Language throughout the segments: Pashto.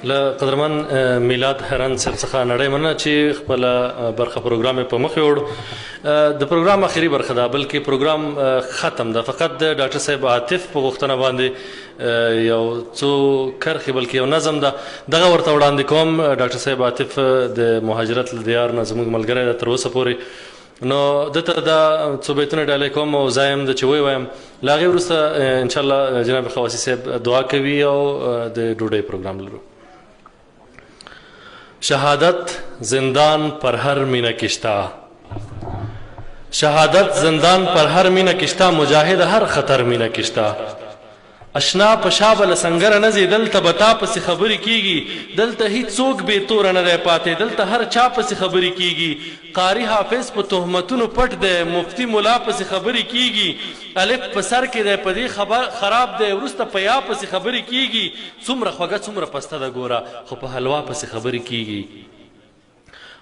له قدرمن میلاد حیران صاحب څخه نړۍ مننه چې خپل برخه پروګرام په مخ وړ د پروګرام اخیری برخه ده بلکې پروګرام ختم ده فقط د ډاکټر صاحب عاطف په غوښتنه باندې یو څو کرښې بلکې یو نظم ده دغه ورته وړاندې کوم ډاکټر صاحب عاطف د مهاجرت له دیار نه زموږ ملګری ده تر اوسه پورې نو دته دا څو بیتونه ډالۍ کوم او زایم د چې ووایم له هغې وروسته انشاءالله جناب خواسی صاحب دعا کوي او د ډوډۍ پروګرام لرو شهادت زندان پر هر مینه کشتا شهادت زندان پر هر مینه کشتا مجاهد هر خطر مینه کشتا اشنا پشابل سنگر نزی دلته بتا پس خبري کیږي دلته هیڅ څوک به تور نه دی پاتې دلته هر چا پس خبري کیږي قاری حافظ په تهمتونو پټ دی مفتی مولا پس خبري کیږي الف په سر کې دی په دې خبر خراب دی ورسته په یا پس خبري کیږي څومره خوږه څومره پسته ده ګوره خو په حلوا پس خبري کیږي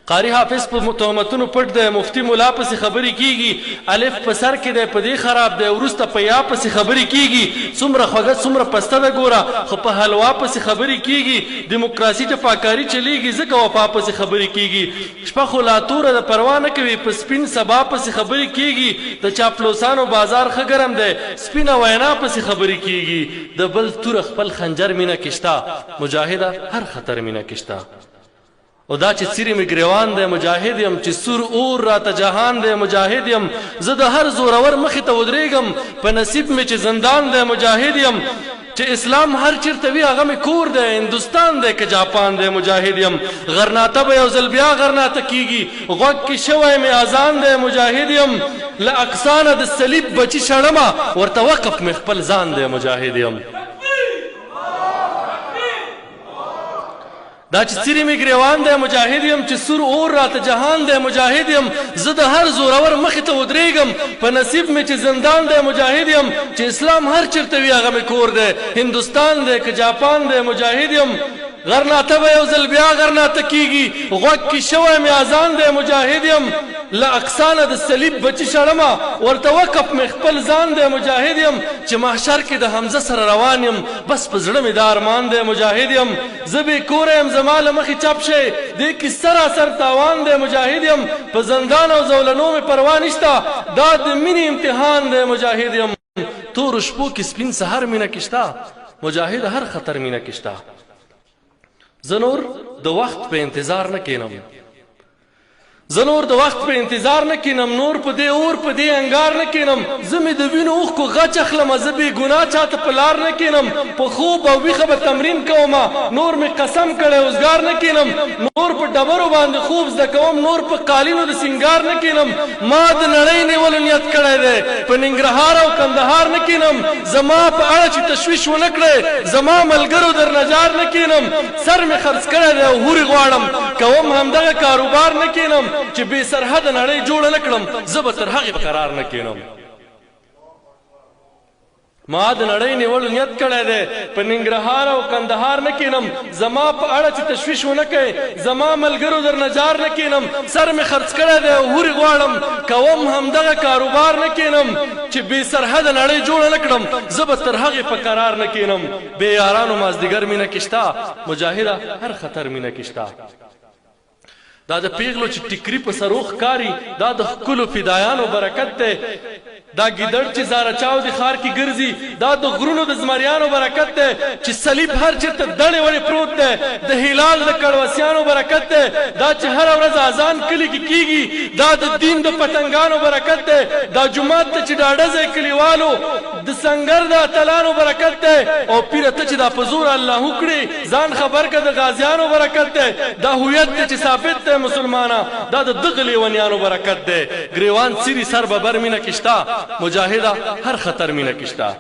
قاری حافظ په تهمتونو پټ دی مفتی مولا پس خبري کیږي الف په سر کې دی په دې خراب دی ورسته په یا پس خبري کیږي څومره خوږه څومره پسته ده ګوره خو په حلوا پس خبري کیږي دیموکراسي ټپاکاري چلیږي ځکه وفا پس خبري کیږي شپه خو لا توره د پروا نه کوي په سپین سبا پس خبري کیږي د چاپلوسانو بازار ښه ګرم دی سپینه وینا پس خبري کیږي د بل تور خپل خنجر مینه کشتا مجاهده هر خطر مینه کشتا او دا چې څیرې مې ګریوان دی مجاهد یم چې سور اور راته جهان دی مجاهد یم زه د هر زورور مخې ته ودرېږم په نصیب مې چې زندان دی مجاهد یم چې اسلام هر چیرته وي هغه مې کور دی هندوستان دی که جاپان دی مجاهد یم غرناته به یو ځل بیا غرناته کیږي غوږ کې شوی مې اذان دی مجاهد یم له اقصا نه د صلیب بچي شړمه ورته وقف مې خپل ځان دی مجاهد یم دا چې څیرې مې ګریوان دی مجاهد یم چې سور اور راته جهان دی مجاهد یم زه د هر زورور مخې ته ودرېږم په نصیب مې چې زندان دی مجاهد یم چې اسلام هر چیرته وي هغه مې کور دی هندوستان دی که جاپان دی مجاهد یم غرناته به یو ځل بیا غرناته کیږي غوږ کې شوی مې اذان دی مجاهد یم له اقصا نه د صلیب بچي شړمه ورته وقف مې خپل ځان دی مجاهد یم چې محشر کې د حمزه سره روان یم بس په زړه مې دا ارمان دی مجاهد یم زه بې کوره یم زما له مخې چپ شی دې کې سراسر تاوان دی مجاهد یم په زندان او زولنو مې پروا نشته دا د مینې امتحان دی مجاهد یم تورو شپو کې سپین سحر مینه کشته مجاهد هر خطر مینه کشته زه نور د وخت په انتظار نه کینم زه نور د وخت په انتظار نه کینم نور په دې اور په دې انګار نه کینم زه مې د وینو اوښکو غچ اخلمه زه بې ګناه چاته په لار نه کینم په خوب او ویښه به تمرین کومه نور مې قسم کړی اوزګار نه کینم نور په ډبرو باندې خوب زده کوم نور په قالینو د سینګار نه کینم ما د نړۍ نیولو نیت کړی دی په ننګرهار او کندهار نه کینم زما په اړه چې تشویش ونه کړی زما ملګرو در نجار نه کینم سر مې خرڅ کړی دی او هورې غواړم کوم همدغه کاروبار نه کینم چې بې سرحده نړۍ جوړه نه کړم زه به تر هغې په قرار نه کینم ما د نړۍ نیولو نیت کړی دی په ننګرهار او کندهار نه کینم زما په اړه چې تشویش ونه کوي زما ملګرو در نجار نه کینم سر مې خرڅ کړی دی او هورې غواړم کوم همدغه کاروبار نه کینم چې بې سرحده نړۍ جوړه نه کړم زه به تر هغې په قرار نه کینم بې یارانو مازدیګر مینه کشته مجاهده هر خطر مینه کشته دا د پیغلو چې ټیکري په سروخ کاری دا د ښکلو فدایانو برکت دی دا ګیدړ چې زاره چاو د ښار کې ګرځي دا د غرونو د زمریانو برکت دی چې صلیب هر چېرته دړې وړې پروت دی د هلال د کړوسیانو برکت دی دا چې هره ورځ اذان کلي کې کیږي دا د دین د پتنګانو برکت دی دا جومات ته چې ډاډه ځای کلیوالو د سنګر د اتلانو برکت دی او پیره ته چې دا په زور الله وکړي ځان خبر که د غازیانو برکت دی دا هویت دی چې ثابت دی مسلمانه دا د دغه لیونیانو برکت دی ګریوان څیري سر ببر مینه کشته مجاهده هر خطر مینه کشته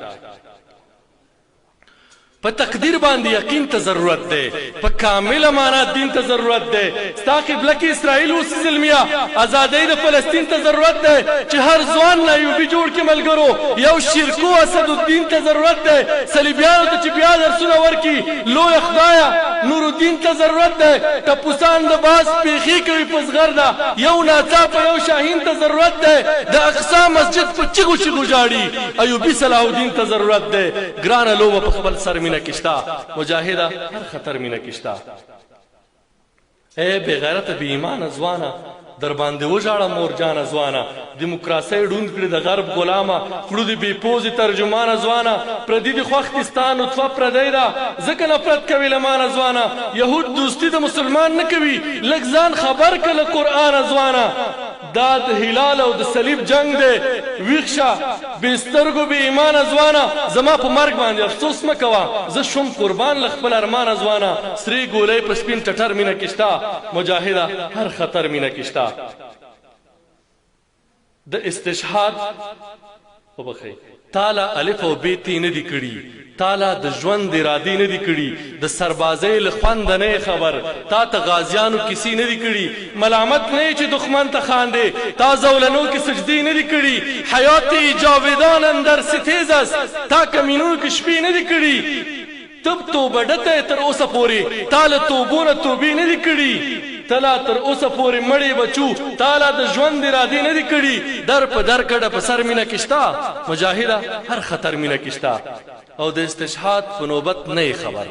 په تقدیر باندې یقین ته ضرورت دی په کامله معنا دین ته ضرورت دی ستا قبله کې اسرائیل اوسي زلمیه ازادۍ د فلسطین ته ضرورت دی چې هر ځوان نایوبي جوړ کړي ملګرو یو شرکو اسدالدین ته ضرورت دی صلیبیانو ته چې بیا درسونه ورکړي لویه خدایه نور الدین ته ضرورت دی ټپوسان د باز پیخي کوي په زغرده یو ناڅاپه یو شاهین ته ضرورت دی د اقصی مسجد په چیغو چیغو جاړي ایوبي صلاح الدین ته ضرورت دی ګرانه لوبه په خپل سر مینه کې شته مجاهده هر خطر مینه کې شته اے بې غیرته بې ایمانه ځوانه در باندې وژاړه مورجانه ځوانه دیموکراسۍ ړوند کړي د غرب غلامه کړو دې بې پوزې ترجمانه ځوانه پردي دې خوښ دي ستا نطفه پردی ده ځکه نفرت کوي له مانه ځوانه یهود دوستي د مسلمان نه کوي لږ ځان خبر که له قرآنه ځوانه دا د هلال او د صلیب جنگ دی ویښ شه بې سترګو بې ایمانه ځوانه زما په مرګ باندې افسوس مه کوه زه شوم قربان له خپل ارمانه ځوانه سرې ګولۍ په سپین ټټر مینه کې شته مجاهده هر خطر مینه کې شته د استشهاد وبخئ تاله الف او ب تی نه دي کړي تاله د ژوند ارادې نه دي کړي د سربازۍ له خوند نه خبر تا ته غازیانو کیسې نه دي کړي ملامت نه چې دښمن ته خاندې تا زولنو کې سجدې نه دي کړي حیات جاویدان اندر ستیز است تا کمینو کې شپې نه دي کړي تب توبه ډته تر اوسه پورې تا له توبو نه توبې نه دي کړي تلا تر اوسه پورې مړې بچو تاله د ژوند ارادې نه دي کړي در په در کډه په سر مینه کې شته مجاهده هر خطر مینه کې شته او د استشهاد په نوبت نه خبر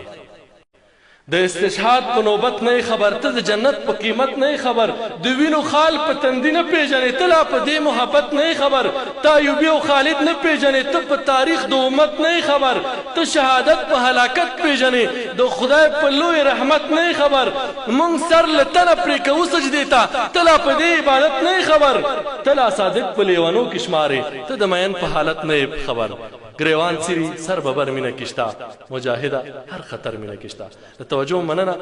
د استشهاد په نوبت نه خبر ته د جنت په قیمت نه خبر د وینو خال په تندي نه پیژنې ته لا په دې محبت نه خبر تا ایوبي او خالد نه پیژنې ته په تاریخ د امت نه خبر ته شهادت په هلاکت پیژنې د خدای په لوی رحمت نه خبر مونږ سر له تنه پرې کوو سجدې ته ته لا په دې عبادت نه خبر ته لا صادق په لیونو کې شمارې ته د مین په حالت نه خبر گریوان سری سر ببر مینه کې شته مجاهده هر خطر مینه کې شته د توجه مننه